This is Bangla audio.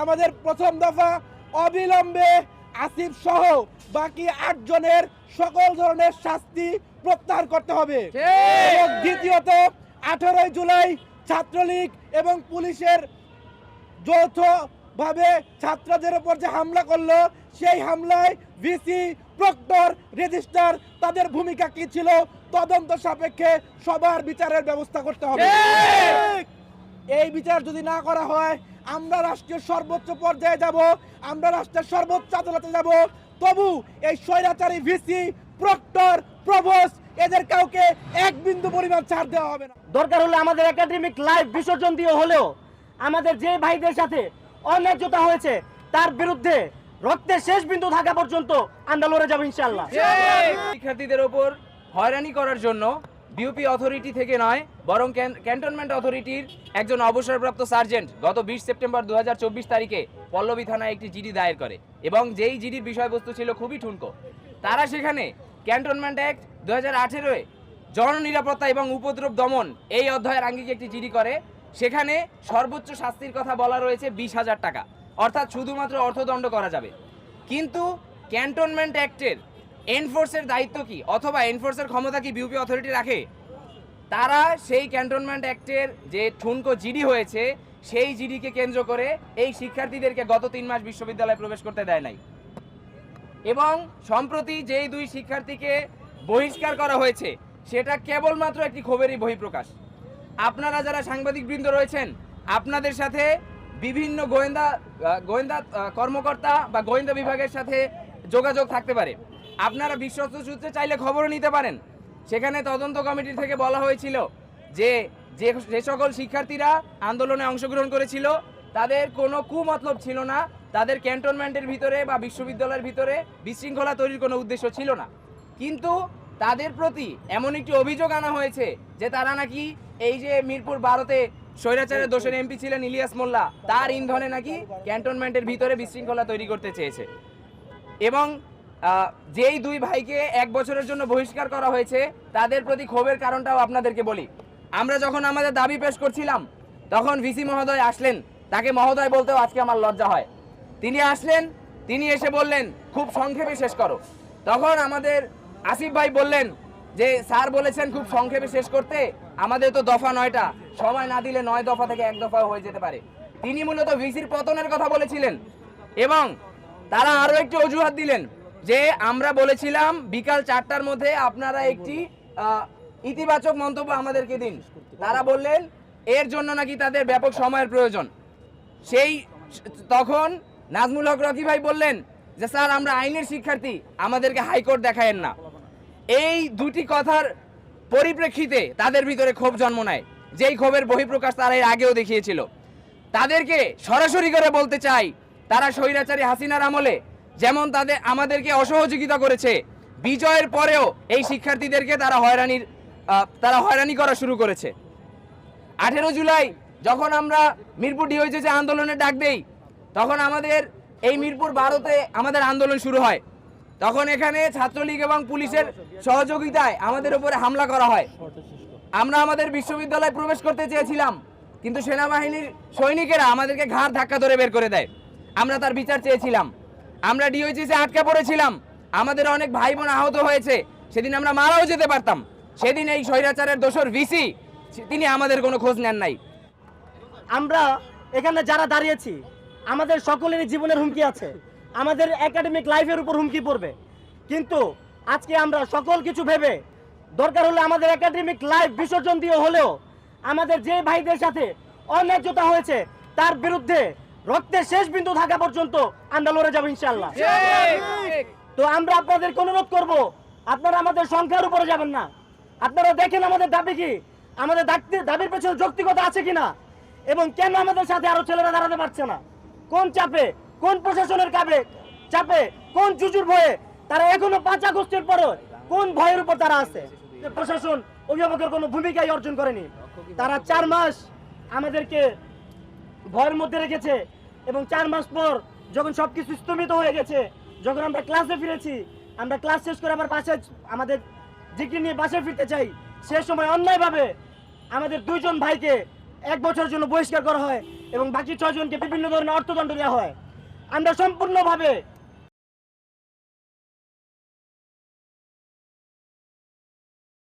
আমাদের প্রথম দফা অবিলম্বে আসিফ সহ বাকি 8 জনের সকল ধরনের শাস্তি প্রত্যাহার করতে হবে। এবং দ্বিতীয়ত 18 জুলাই ছাত্রলীগ এবং পুলিশের যৌথভাবে ছাত্রদের উপর যে হামলা করলো, সেই হামলায় ভিসি, প্রক্টর, রেজিস্ট্রার তাদের ভূমিকা কি ছিল তদন্ত সাপেক্ষে সবার বিচারের ব্যবস্থা করতে হবে। এই বিচার যদি না করা হয় আমরা রাষ্ট্রের সর্বোচ্চ পর্যায়ে যাব, আমরা রাষ্ট্রের সর্বোচ্চ আদালতে যাব, তবু এই স্বৈরাচারী ভিসি, প্রক্টর, প্রভোস্ট এদের কাউকে এক বিন্দু পরিমাণ ছাড় দেওয়া হবে না। দরকার হলে আমাদের একাডেমিক লাইফ বিসর্জন দিয়ে হলেও আমাদের যে ভাইদের সাথে অন্যায্যতা হয়েছে তার বিরুদ্ধে রক্তের শেষ বিন্দু থাকা পর্যন্ত আমরা লড়ে যাবো ইনশাআল্লাহ। শিক্ষার্থীদের উপর হয়রানি করার জন্য বিউপি অথরিটি থেকে নয়, বরং ক্যান্টনমেন্ট অথরিটির একজন অবসরপ্রাপ্ত সার্জেন্ট গত 20 সেপ্টেম্বর 2024 তারিখে পল্লবী থানায় একটি জিডি দায়ের করে এবং যেই জিডির বিষয়বস্তু ছিল খুবই ঠুনকো। তারা সেখানে ক্যান্টনমেন্ট অ্যাক্ট 2018 জননিরাপত্তা এবং উপদ্রব দমন এই অধ্যায়ের আঙ্গিকে একটি জিডি করে। সেখানে সর্বোচ্চ শাস্তির কথা বলা রয়েছে 20,000 টাকা, অর্থাৎ শুধুমাত্র অর্থদণ্ড করা যাবে। কিন্তু ক্যান্টনমেন্ট অ্যাক্টের এনফোর্সের দায়িত্ব কি অথবা এনফোর্সের ক্ষমতা কি বিউপি অথরিটি রাখে? তারা সেই ক্যান্টনমেন্ট অ্যাক্টের যে ঠুনকো জিডি হয়েছে সেই জিডিকে কেন্দ্র করে এই শিক্ষার্থীদেরকে গত 3 মাস বিশ্ববিদ্যালয়ে প্রবেশ করতে দেয় নাই। এবং সম্প্রতি যেই 2 শিক্ষার্থীকে বহিষ্কার করা হয়েছে সেটা কেবলমাত্র একটি ক্ষোভেরই বহিঃপ্রকাশ। আপনারা যারা সাংবাদিকবৃন্দ রয়েছেন, আপনাদের সাথে বিভিন্ন গোয়েন্দা কর্মকর্তা বা গোয়েন্দা বিভাগের সাথে যোগাযোগ থাকতে পারে। আপনারা বিশ্বস্ত সূত্রে চাইলে খবরও নিতে পারেন। সেখানে তদন্ত কমিটি থেকে বলা হয়েছিল যে যে সকল শিক্ষার্থীরা আন্দোলনে অংশগ্রহণ করেছিল তাদের কোনো কুমতলব ছিল না, তাদের ক্যান্টনমেন্টের ভিতরে বা বিশ্ববিদ্যালয়ের ভিতরে বিশৃঙ্খলা তৈরির কোনো উদ্দেশ্য ছিল না। কিন্তু তাদের প্রতি এমন একটি অভিযোগ আনা হয়েছে যে তারা নাকি এই যে মিরপুর 12-তে স্বৈরাচারের দোষের এমপি ছিলেন ইলিয়াস মোল্লা, তার ইন্ধনে নাকি ক্যান্টনমেন্টের ভিতরে বিশৃঙ্খলা তৈরি করতে চেয়েছে। এবং যেই 2 ভাইকে 1 বছরের জন্য বহিষ্কার করা হয়েছে তাদের প্রতি ক্ষোভের কারণটাও আপনাদেরকে বলি। আমরা যখন আমাদের দাবি পেশ করছিলাম তখন ভিসি মহোদয় আসলেন, তাকে মহোদয় বলতেও আজকে আমার লজ্জা হয়। তিনি আসলেন, তিনি এসে বললেন খুব সংক্ষেপে শেষ করো। তখন আমাদের আসিফ ভাই বললেন যে স্যার বলেছেন খুব সংক্ষেপে শেষ করতে, আমাদের তো দফা 9টা, সময় না দিলে 9 দফা থেকে 1 দফা হয়ে যেতে পারে। তিনি মূলত ভিসির পতনের কথা বলেছিলেন এবং তারা আরো একটি অজুহাত দিলেন যে আমরা বলেছিলাম বিকাল 4টার মধ্যে আপনারা একটি ইতিবাচক মন্তব্য আমাদেরকে দিন। তারা বললেন এর জন্য নাকি তাদের ব্যাপক সময়ের প্রয়োজন। তখন নাজমুল হক রকি ভাই বললেন যে স্যার আমরা আইনের শিক্ষার্থী, আমাদেরকে হাইকোর্ট দেখায়েন না। এই দুটি কথার পরিপ্রেক্ষিতে তাদের ভিতরে ক্ষোভ জন্ম নেয়, যেই ক্ষোভের বহিঃপ্রকাশ তারা এর আগেও দেখিয়েছিল। তাদেরকে সরাসরি করে বলতে চাই, তারা স্বৈরাচারী হাসিনার আমলে যেমন আমাদেরকে অসহযোগিতা করেছে, বিজয়ের পরেও এই শিক্ষার্থীদেরকে তারা হয়রানি করা শুরু করেছে। 18 জুলাই যখন আমরা মিরপুর ডিওইচএসে আন্দোলনের ডাক দেই, তখন আমাদের এই মিরপুর 12-তে আমাদের আন্দোলন শুরু হয়। তখন এখানে ছাত্রলীগ এবং পুলিশের সহযোগিতায় আমাদের উপরে হামলা করা হয়। আমরা আমাদের বিশ্ববিদ্যালয়ে প্রবেশ করতে চেয়েছিলাম, কিন্তু সেনাবাহিনীর সৈনিকেরা আমাদেরকে ঘাড় ধাক্কা ধরে বের করে দেয়। আমরা তার বিচার চেয়েছিলাম। আমরা ডিওইচএসে আটকা পড়েছিলাম, আমাদের অনেক ভাই বোন আহত হয়েছে, সেদিন আমরা মারাও যেতে পারতাম। সেদিন এই স্বৈরাচারের দোসর ভিসি তিনি আমাদের কোনো খোঁজ নেন নাই। আমরা এখানে যারা দাঁড়িয়েছি আমাদের সকলেরই জীবনের হুমকি আছে, আমাদের একাডেমিক লাইফের উপর হুমকি পড়বে। কিন্তু আজকে আমরা সকল কিছু ভেবে দরকার হলে আমাদের একাডেমিক লাইফ বিসর্জন দিয়ে হলেও আমাদের যে ভাইদের সাথে অন্যায্যতা হয়েছে তার বিরুদ্ধে রক্তের শেষ বিন্দু থাকা পর্যন্ত আমরা লড়ে যাবো ইনশাআল্লাহ। তো আমরা আপনাদেরকে অনুরোধ করব, আপনারা আমাদের সংখ্যার উপরে যাবেন না। আপনারা দেখেন আমাদের দাবি কি, আমাদের দাবির পেছনে যৌক্তিকতা আছে কিনা, এবং কেন আমাদের সাথে আরো ছেলেরা দাঁড়াতে পারছে না, কোন চাপে, কোন প্রশাসনের চাপে, কোন জুজুর ভয়ে তারা এখনো 5 আগস্টের পরে কোন ভয়ের উপর তারা আছে। প্রশাসন অভিভাবকের কোনো ভূমিকাই অর্জন করেনি। তারা 4 মাস আমাদেরকে ভয়ের মধ্যে রেখেছে এবং 4 মাস পর যখন সবকিছু স্থগিত হয়ে গেছে, যখন আমরা ক্লাসে ফিরেছি, আমরা ক্লাস শেষ করে আবার বাসায় আমাদের ডিগ্রি নিয়ে বাসায় ফিরতে চাই, সে সময় অন্যায়ভাবে আমাদের 2 জন ভাইকে 1 বছরের জন্য বহিষ্কার করা হয় এবং বাকি 6 জনকে বিভিন্ন ধরনের অর্থদণ্ড দেওয়া হয়। আমরা সম্পূর্ণভাবে